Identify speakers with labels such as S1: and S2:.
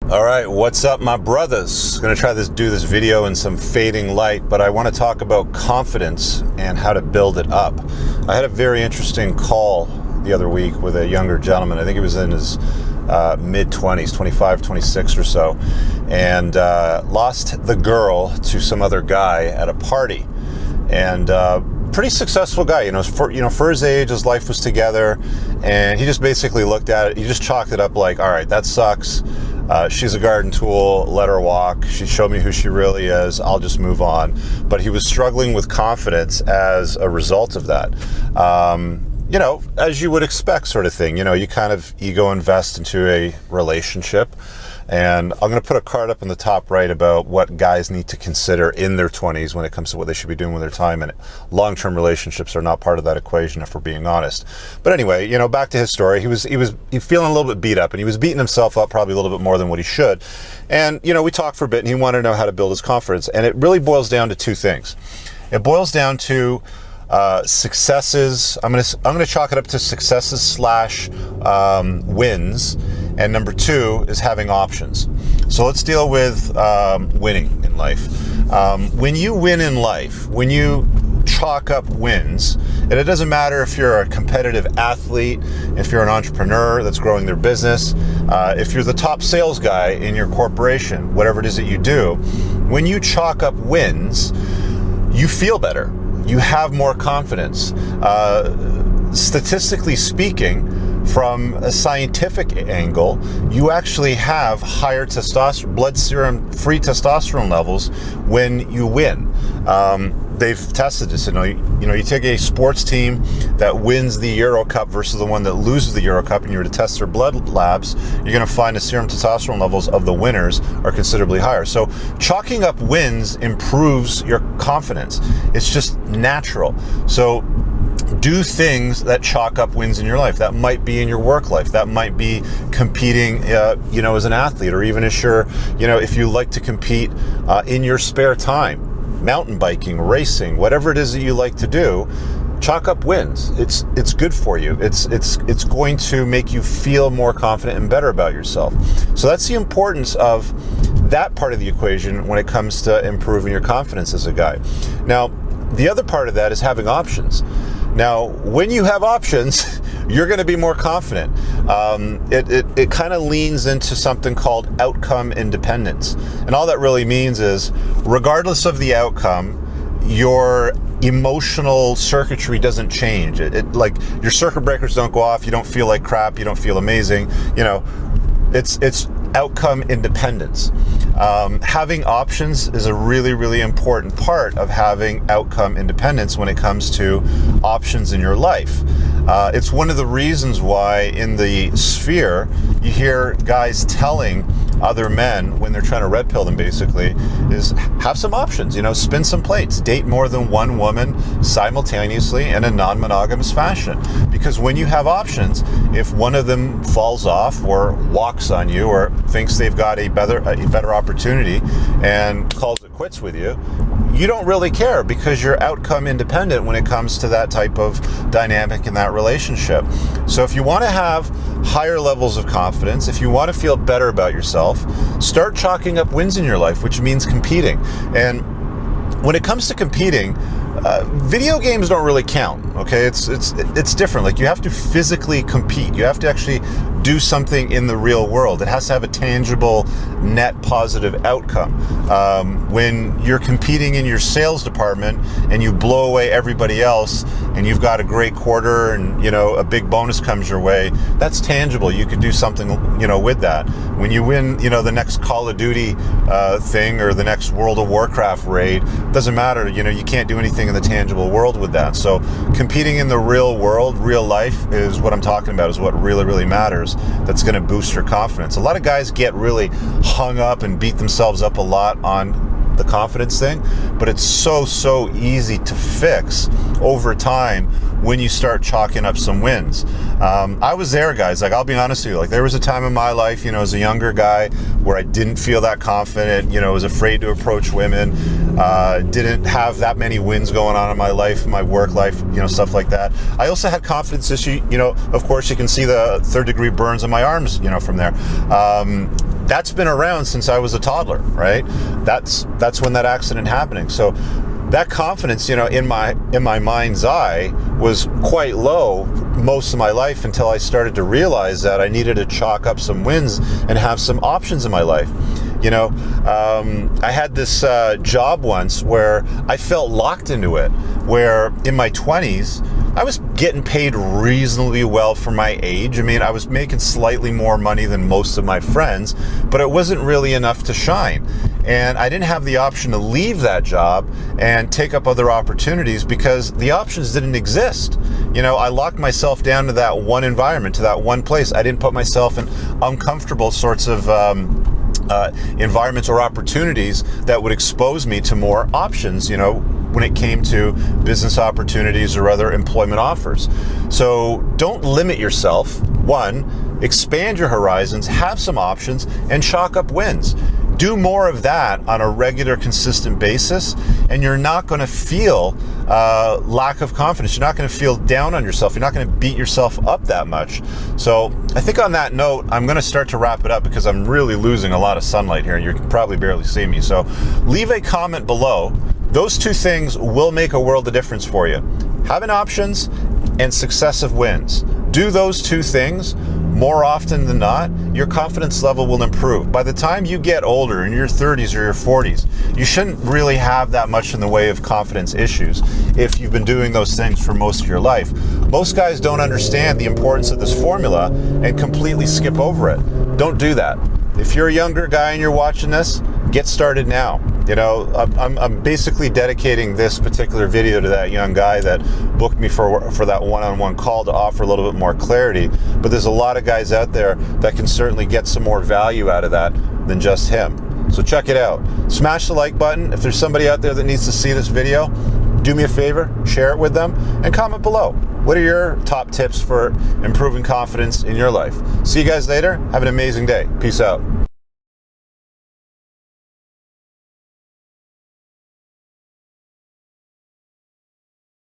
S1: All right, what's up, my brothers? Gonna try do this video in some fading light, but I want to talk about confidence and how to build it up. I had a very interesting call the other week with a younger gentleman. I think he was in his mid-20s, 25, 26 or so, and lost the girl to some other guy at a party. And pretty successful guy, for his age, his life was together, and he just basically looked at it, he just chalked it up like, all right, that sucks. She's a garden tool, let her walk. She showed me who she really is. I'll just move on. But he was struggling with confidence as a result of that. As you would expect, sort of thing. You kind of ego invest into a relationship. And I'm going to put a card up in the top right about what guys need to consider in their 20s when it comes to what they should be doing with their time. And long-term relationships are not part of that equation, if we're being honest. But anyway, back to his story. He was feeling a little bit beat up, and he was beating himself up probably a little bit more than what he should. And we talked for a bit, and he wanted to know how to build his confidence. And it really boils down to two things. It boils down to successes. I'm gonna chalk it up to successes / wins, and number two is having options. So let's deal with winning in life. When you win in life, when you chalk up wins, and it doesn't matter if you're a competitive athlete, if you're an entrepreneur that's growing their business, if you're the top sales guy in your corporation, whatever it is that you do, when you chalk up wins, you feel better. You have more confidence. Statistically speaking, from a scientific angle, you actually have higher blood serum free testosterone levels when you win. They've tested this. You take a sports team that wins the Euro Cup versus the one that loses the Euro Cup, and you were to test their blood labs, you're going to find the serum testosterone levels of the winners are considerably higher. So chalking up wins improves your confidence. It's just natural. So do things that chalk up wins in your life. That might be in your work life. That might be competing, as an athlete, or even if you like to compete in your spare time. Mountain biking, racing, whatever it is that you like to do, chalk up wins. It's good for you. It's going to make you feel more confident and better about yourself. So that's the importance of that part of the equation when it comes to improving your confidence as a guy. Now, the other part of that is having options. Now, when you have options, you're going to be more confident. It kind of leans into something called outcome independence. And all that really means is, regardless of the outcome, your emotional circuitry doesn't change. Like your circuit breakers don't go off, you don't feel like crap, you don't feel amazing. It's outcome independence. Having options is a really, really important part of having outcome independence when it comes to options in your life. It's one of the reasons why in the sphere you hear guys telling other men when they're trying to red pill them, basically, is have some options, spin some plates, date more than one woman simultaneously in a non-monogamous fashion. Because when you have options, if one of them falls off or walks on you or thinks they've got a better opportunity and calls it quits with you, you don't really care because you're outcome independent when it comes to that type of dynamic in that relationship. So if you want to have higher levels of confidence, if you want to feel better about yourself, start chalking up wins in your life, which means competing. And when it comes to competing, video games don't really count. Okay, it's different. Like, you have to physically compete. You have to actually do something in the real world. It has to have a tangible, net positive outcome. When you're competing in your sales department and you blow away everybody else, and you've got a great quarter, and a big bonus comes your way, that's tangible. You can do something, with that. When you win, the next Call of Duty thing or the next World of Warcraft raid, doesn't matter. You can't do anything in the tangible world with that. So competing in the real world, real life, is what I'm talking about, is what really, really matters. That's going to boost your confidence. A lot of guys get really hung up and beat themselves up a lot on the confidence thing, but it's so easy to fix over time when you start chalking up some wins. I was there, guys. Like, I'll be honest with you. Like, there was a time in my life, you know, as a younger guy, where I didn't feel that confident. You know, was afraid to approach women. Didn't have that many wins going on in my life, my work life, you know, stuff like that. I also had confidence issue. You know, of course, you can see the third-degree burns on my arms, you know, from there. That's been around since I was a toddler, right? That's when that accident happening. So that confidence, you know, in my mind's eye was quite low most of my life until I started to realize that I needed to chalk up some wins and have some options in my life. You know, I had this job once where I felt locked into it, where in my 20s, I was getting paid reasonably well for my age. I mean, I was making slightly more money than most of my friends, but it wasn't really enough to shine. And I didn't have the option to leave that job and take up other opportunities because the options didn't exist. You know, I locked myself down to that one environment, to that one place. I didn't put myself in uncomfortable sorts of environments or opportunities that would expose me to more options, you know, when it came to business opportunities or other employment offers. So don't limit yourself. One, expand your horizons, have some options, and chalk up wins. Do more of that on a regular, consistent basis, and you're not going to feel lack of confidence. You're not going to feel down on yourself. You're not going to beat yourself up that much. So I think on that note, I'm going to start to wrap it up because I'm really losing a lot of sunlight here, and you can probably barely see me. So leave a comment below. Those two things will make a world of difference for you. Having options and successive wins. Do those two things more often than not, your confidence level will improve. By the time you get older, in your 30s or your 40s, you shouldn't really have that much in the way of confidence issues if you've been doing those things for most of your life. Most guys don't understand the importance of this formula and completely skip over it. Don't do that. If you're a younger guy and you're watching this, get started now. You know, I'm basically dedicating this particular video to that young guy that booked me for that one-on-one call to offer a little bit more clarity. But there's a lot of guys out there that can certainly get some more value out of that than just him. So check it out. Smash the like button. If there's somebody out there that needs to see this video, do me a favor, share it with them, and comment below. What are your top tips for improving confidence in your life? See you guys later. Have an amazing day. Peace out.